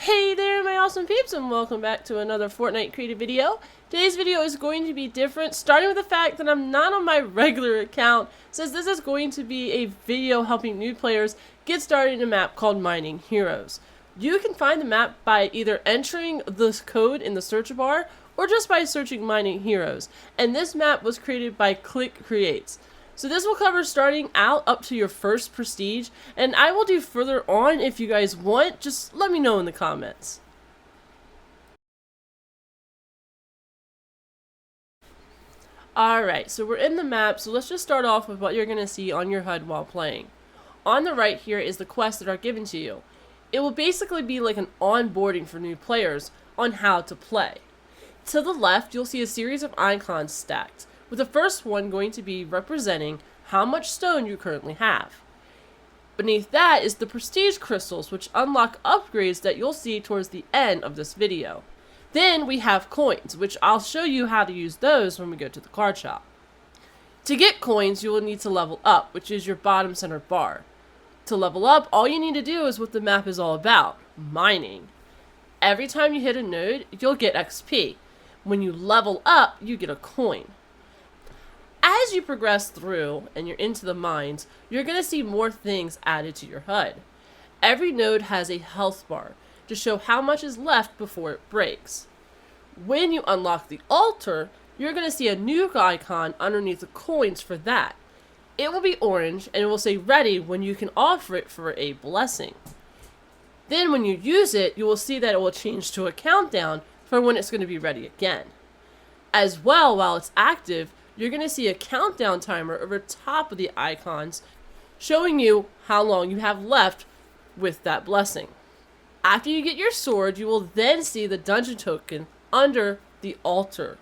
Hey there my awesome peeps, and welcome back to another Fortnite creative video. Today's video is going to be different, starting with the fact that I'm not on my regular account, since this is going to be a video helping new players get started in a map called Mining Heroes. You can find the map by either entering this code in the search bar, or just by searching Mining Heroes, and this map was created by Click Creates. So this will cover starting out up to your first prestige, and I will do further on if you guys want. Just let me know in the comments. Alright, so we're in the map, so let's just start off with what you're going to see on your HUD while playing. On the right here is the quests that are given to you. It will basically be like an onboarding for new players on how to play. To the left, you'll see a series of icons stacked, with the first one going to be representing how much stone you currently have. Beneath that is the prestige crystals, which unlock upgrades that you'll see towards the end of this video. Then we have coins, which I'll show you how to use those when we go to the card shop. To get coins, you will need to level up, which is your bottom center bar. To level up, all you need to do is what the map is all about, mining. Every time you hit a node, you'll get XP. When you level up, you get a coin. As you progress through and you're into the mines, you're going to see more things added to your HUD. Every node has a health bar to show how much is left before it breaks. When you unlock the altar, you're going to see a new icon underneath the coins for that. It will be orange and it will say ready when you can offer it for a blessing. Then when you use it, you will see that it will change to a countdown for when it's going to be ready again. As well, while it's active, you're going to see a countdown timer over top of the icons showing you how long you have left with that blessing. After you get your sword, you will then see the dungeon token under the altar.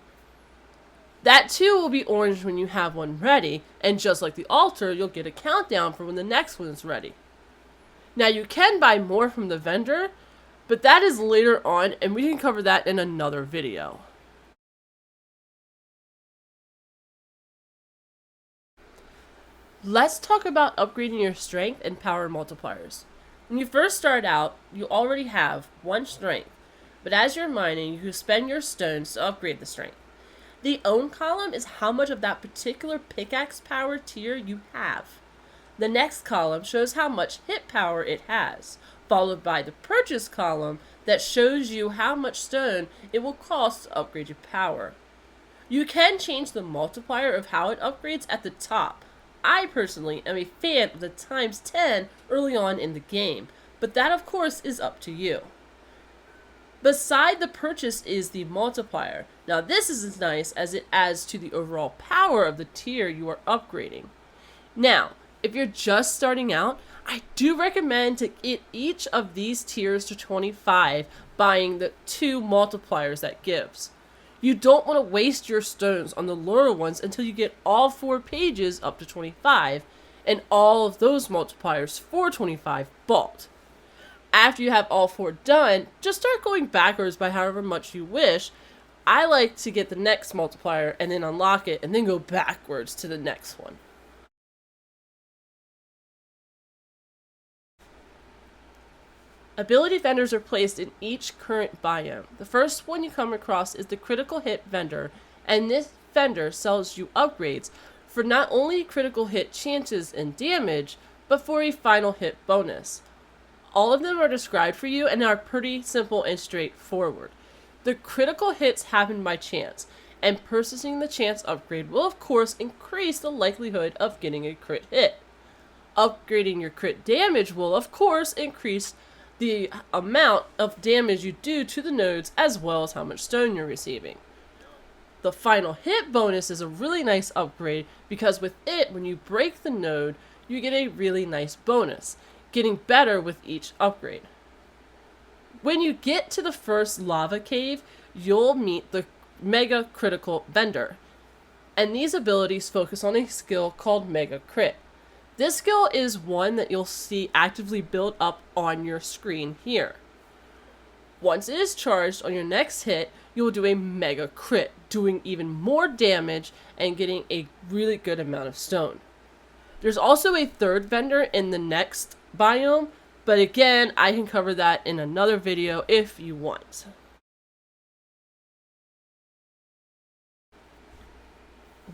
That too will be orange when you have one ready, and just like the altar, you'll get a countdown for when the next one is ready. Now you can buy more from the vendor, but that is later on, and we can cover that in another video. Let's talk about upgrading your strength and power multipliers. When you first start out, you already have 1 strength, but as you're mining, you can spend your stones to upgrade the strength. The own column is how much of that particular pickaxe power tier you have. The next column shows how much hit power it has, followed by the purchase column that shows you how much stone it will cost to upgrade your power. You can change the multiplier of how it upgrades at the top. I personally am a fan of the times 10 early on in the game, but that of course is up to you. Beside the purchase is the multiplier. Now this is as nice as it adds to the overall power of the tier you are upgrading. Now, if you're just starting out, I do recommend to get each of these tiers to 25, buying the 2 multipliers that gives. You don't want to waste your stones on the lower ones until you get all 4 pages up to 25, and all of those multipliers for 25 bought. After you have all 4 done, just start going backwards by however much you wish. I like to get the next multiplier and then unlock it and then go backwards to the next one. Ability vendors are placed in each current biome. The first one you come across is the critical hit vendor, and this vendor sells you upgrades for not only critical hit chances and damage, but for a final hit bonus. All of them are described for you and are pretty simple and straightforward. The critical hits happen by chance, and purchasing the chance upgrade will of course increase the likelihood of getting a crit hit. Upgrading your crit damage will of course increase the amount of damage you do to the nodes as well as how much stone you're receiving. The final hit bonus is a really nice upgrade because with it, when you break the node, you get a really nice bonus, getting better with each upgrade. When you get to the first lava cave, you'll meet the mega critical vendor, and these abilities focus on a skill called mega crit. This skill is one that you'll see actively build up on your screen here. Once it is charged on your next hit, you will do a mega crit, doing even more damage and getting a really good amount of stone. There's also a third vendor in the next biome But again, I can cover that in another video if you want.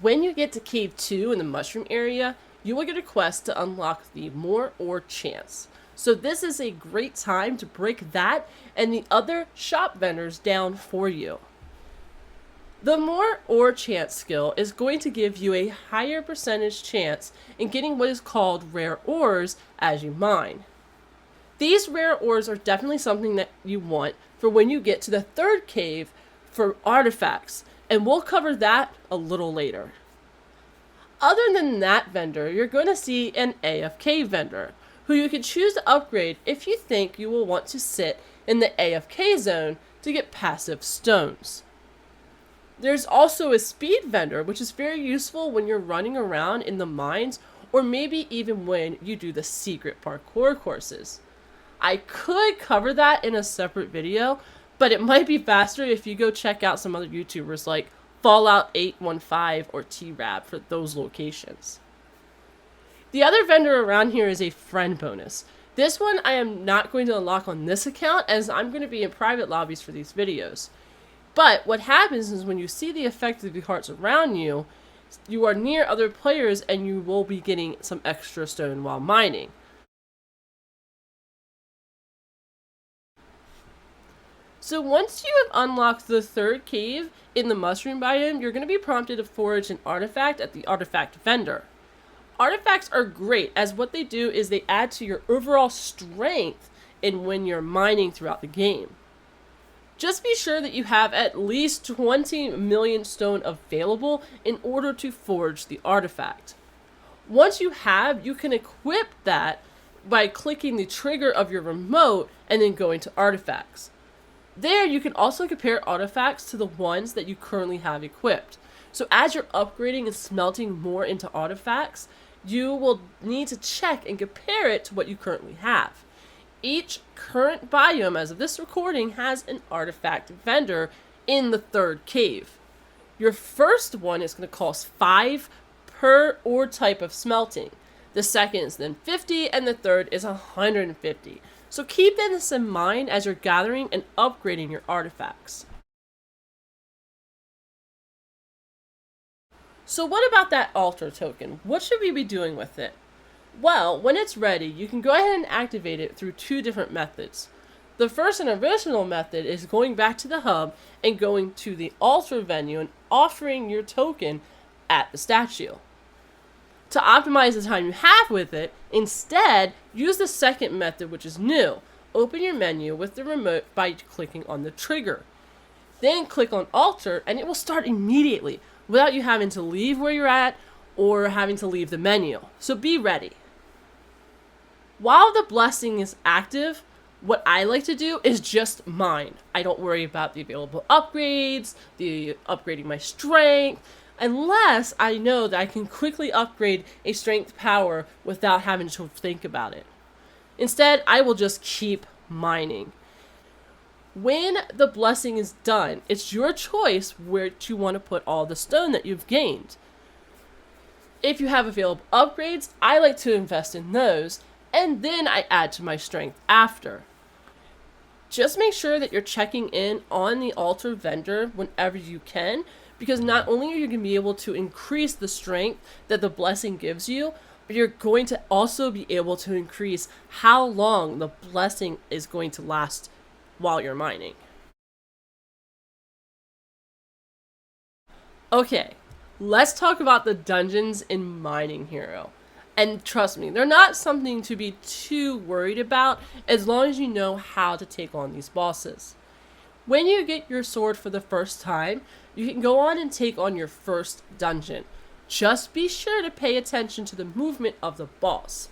When you get to Cave 2 in the mushroom area, you will get a quest to unlock the More Ore Chance. So this is a great time to break that and the other shop vendors down for you. The More Ore Chance skill is going to give you a higher percentage chance in getting what is called rare ores as you mine. These rare ores are definitely something that you want for when you get to the third cave for artifacts, and we'll cover that a little later. Other than that vendor, you're going to see an AFK vendor, who you can choose to upgrade if you think you will want to sit in the AFK zone to get passive stones. There's also a speed vendor, which is very useful when you're running around in the mines, or maybe even when you do the secret parkour courses. I could cover that in a separate video, but it might be faster if you go check out some other YouTubers like Fallout 815 or T-Rab for those locations. The other vendor around here is a friend bonus. This one I am not going to unlock on this account, as I'm going to be in private lobbies for these videos. But what happens is when you see the effect of the hearts around you, you are near other players and you will be getting some extra stone while mining. So once you have unlocked the third cave in the mushroom biome, you're going to be prompted to forage an artifact at the artifact vendor. Artifacts are great, as what they do is they add to your overall strength in when you're mining throughout the game. Just be sure that you have at least 20 million stone available in order to forge the artifact. Once you have, you can equip that by clicking the trigger of your remote and then going to artifacts. There, you can also compare artifacts to the ones that you currently have equipped. So as you're upgrading and smelting more into artifacts, you will need to check and compare it to what you currently have. Each current biome as of this recording has an artifact vendor in the third cave. Your first one is going to cost 5 per ore type of smelting. The second is then 50, and the third is 150. So keep this in mind as you're gathering and upgrading your artifacts. So what about that altar token? What should we be doing with it? Well, when it's ready, you can go ahead and activate it through 2 different methods. The first and original method is going back to the hub and going to the altar venue and offering your token at the statue. To optimize the time you have with it, instead, use the second method, which is new. Open your menu with the remote by clicking on the trigger. Then click on altar and it will start immediately without you having to leave where you're at or having to leave the menu. So be ready. While the blessing is active, what I like to do is just mine. I don't worry about the available upgrades, the upgrading my strength, unless I know that I can quickly upgrade a strength power without having to think about it. Instead, I will just keep mining. When the blessing is done, it's your choice where you want to put all the stone that you've gained. If you have available upgrades, I like to invest in those, and then I add to my strength after. Just make sure that you're checking in on the altar vendor whenever you can, because not only are you going to be able to increase the strength that the blessing gives you, but you're going to also be able to increase how long the blessing is going to last while you're mining. Okay, let's talk about the dungeons in Mining Hero. And trust me, they're not something to be too worried about as long as you know how to take on these bosses. When you get your sword for the first time, you can go on and take on your first dungeon. Just be sure to pay attention to the movement of the boss.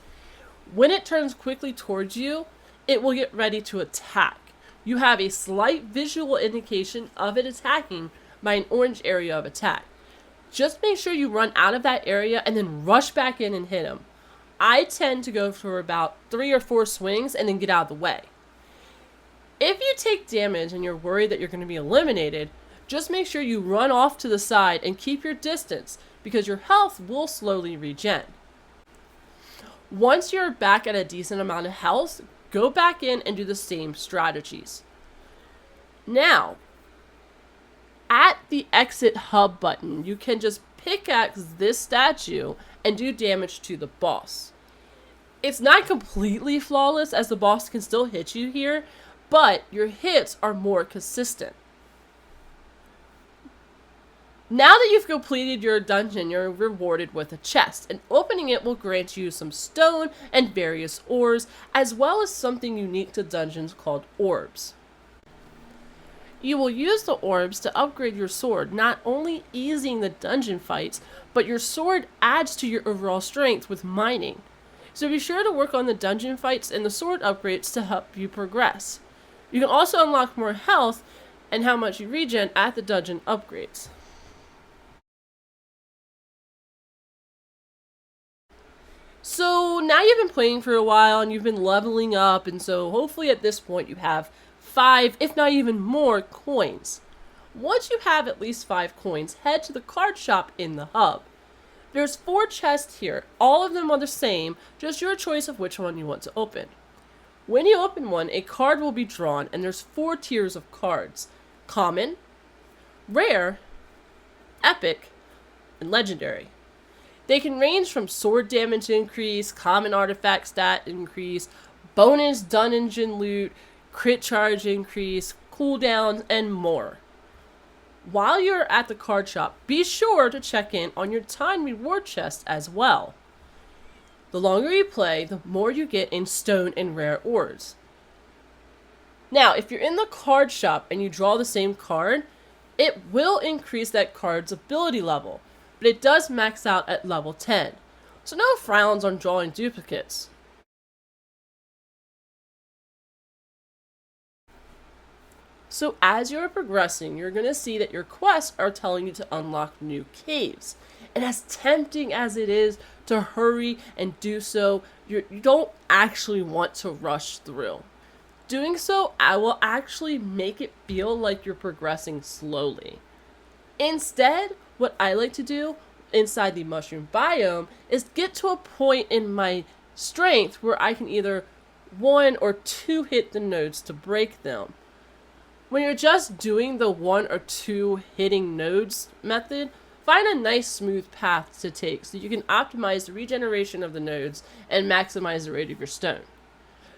When it turns quickly towards you, it will get ready to attack. You have a slight visual indication of it attacking by an orange area of attack. Just make sure you run out of that area and then rush back in and hit him. I tend to go for about 3 or 4 swings and then get out of the way. If you take damage and you're worried that you're going to be eliminated, just make sure you run off to the side and keep your distance because your health will slowly regen. Once you're back at a decent amount of health, go back in and do the same strategies. Now, at the exit hub button, you can just pickaxe this statue and do damage to the boss. It's not completely flawless, as the boss can still hit you here, but your hits are more consistent. Now that you've completed your dungeon, you're rewarded with a chest, and opening it will grant you some stone and various ores, as well as something unique to dungeons called orbs. You will use the orbs to upgrade your sword, not only easing the dungeon fights, but your sword adds to your overall strength with mining. So be sure to work on the dungeon fights and the sword upgrades to help you progress. You can also unlock more health and how much you regen at the dungeon upgrades. So now you've been playing for a while and you've been leveling up, and so hopefully at this point you have 5, if not even more, coins. Once you have at least 5 coins, head to the card shop in the hub. There's 4 chests here. All of them are the same, just your choice of which one you want to open. When you open one, a card will be drawn, and there's 4 tiers of cards: common, rare, epic, and legendary. They can range from sword damage increase, common artifact stat increase, bonus dungeon loot, crit charge increase, cooldowns, and more. While you're at the card shop, be sure to check in on your time reward chest as well. The longer you play, the more you get in stone and rare ores. Now, if you're in the card shop and you draw the same card, it will increase that card's ability level, but it does max out at level 10, so no frowns on drawing duplicates. So as you're progressing, you're going to see that your quests are telling you to unlock new caves. And as tempting as it is to hurry and do so, you don't actually want to rush through. Doing so, I will actually make it feel like you're progressing slowly. Instead, what I like to do inside the mushroom biome is get to a point in my strength where I can either 1 or 2 hit the nodes to break them. When you're just doing the 1 or 2 hitting nodes method, find a nice smooth path to take so you can optimize the regeneration of the nodes and maximize the rate of your stone.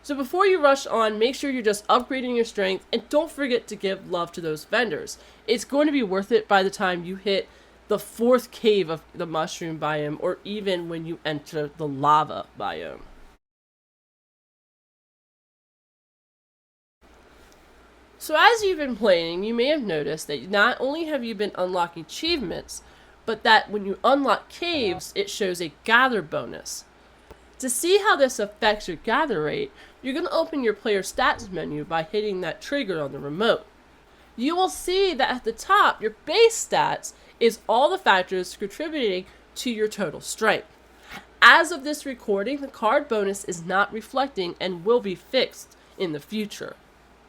So before you rush on, make sure you're just upgrading your strength, and don't forget to give love to those vendors. It's going to be worth it by the time you hit the 4th cave of the mushroom biome, or even when you enter the lava biome. So as you've been playing, you may have noticed that not only have you been unlocking achievements, but that when you unlock caves, it shows a gather bonus. To see how this affects your gather rate, you're going to open your player stats menu by hitting that trigger on the remote. You will see that at the top, your base stats is all the factors contributing to your total strength. As of this recording, the card bonus is not reflecting and will be fixed in the future.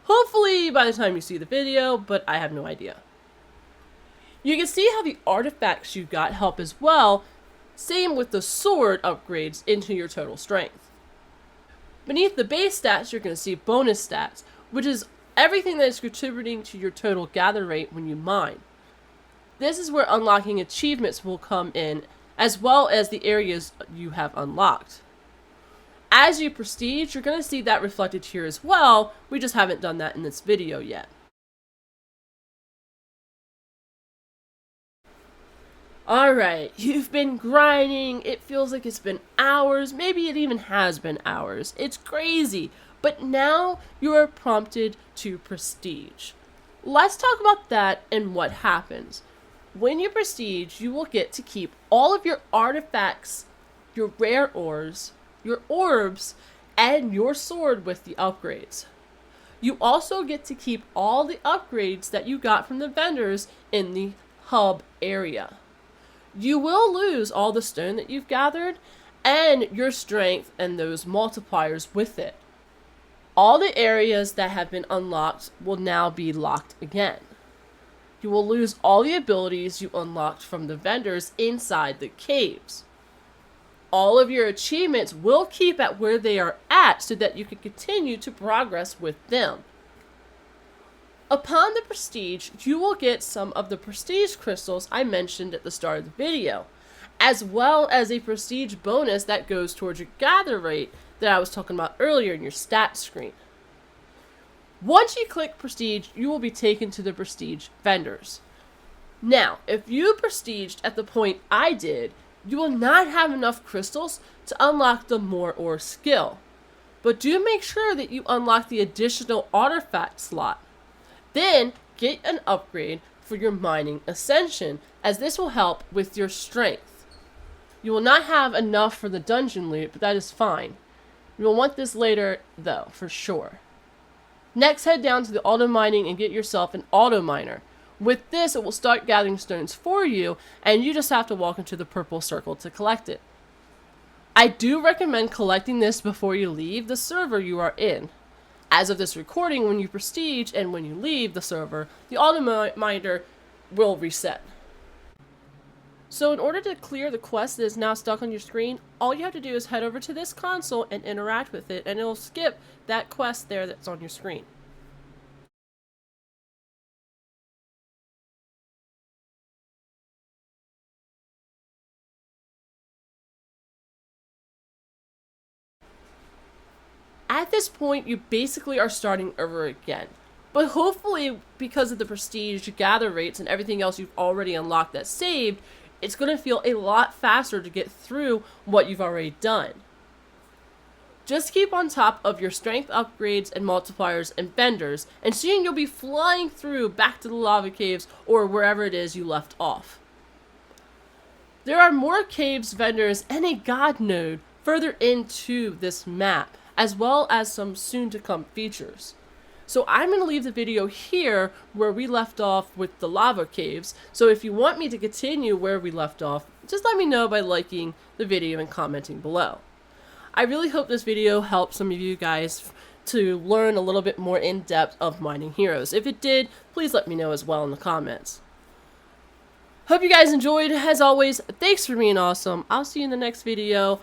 Hopefully by the time you see the video, but I have no idea. You can see how the artifacts you got help as well. Same with the sword upgrades into your total strength. Beneath the base stats, you're going to see bonus stats, which is everything that is contributing to your total gather rate when you mine. This is where unlocking achievements will come in, as well as the areas you have unlocked. As you prestige, you're going to see that reflected here as well. We just haven't done that in this video yet. Alright, you've been grinding. It feels like it's been hours. Maybe it even has been hours. It's crazy. But now you are prompted to prestige. Let's talk about that and what happens. When you prestige, you will get to keep all of your artifacts, your rare ores, your orbs, and your sword with the upgrades. You also get to keep all the upgrades that you got from the vendors in the hub area. You will lose all the stone that you've gathered and your strength and those multipliers with it. All the areas that have been unlocked will now be locked again. You will lose all the abilities you unlocked from the vendors inside the caves. All of your achievements will keep at where they are at so that you can continue to progress with them. Upon the prestige, you will get some of the prestige crystals I mentioned at the start of the video, as well as a prestige bonus that goes towards your gather rate that I was talking about earlier in your stats screen. Once you click prestige, you will be taken to the prestige vendors. Now, if you prestiged at the point I did, you will not have enough crystals to unlock the more ore skill. But do make sure that you unlock the additional artifact slot. Then, get an upgrade for your mining ascension, as this will help with your strength. You will not have enough for the dungeon loot, but that is fine. You will want this later, though, for sure. Next, head down to the auto mining and get yourself an auto miner. With this, it will start gathering stones for you, and you just have to walk into the purple circle to collect it. I do recommend collecting this before you leave the server you are in. As of this recording, when you prestige and when you leave the server, the auto miner will reset. So in order to clear the quest that is now stuck on your screen, all you have to do is head over to this console and interact with it, and it will skip that quest there that's on your screen. At this point, you basically are starting over again. But hopefully, because of the prestige, gather rates, and everything else you've already unlocked that's saved, it's going to feel a lot faster to get through what you've already done. Just keep on top of your strength upgrades and multipliers and vendors, and soon you'll be flying through back to the lava caves or wherever it is you left off. There are more caves, vendors, and a god node further into this map, as well as some soon-to-come features. So I'm going to leave the video here where we left off with the lava caves, so if you want me to continue where we left off, just let me know by liking the video and commenting below. I really hope this video helped some of you guys to learn a little bit more in depth of mining heroes. If it did, please let me know as well in the comments. Hope you guys enjoyed. As always, thanks for being awesome. I'll see you in the next video.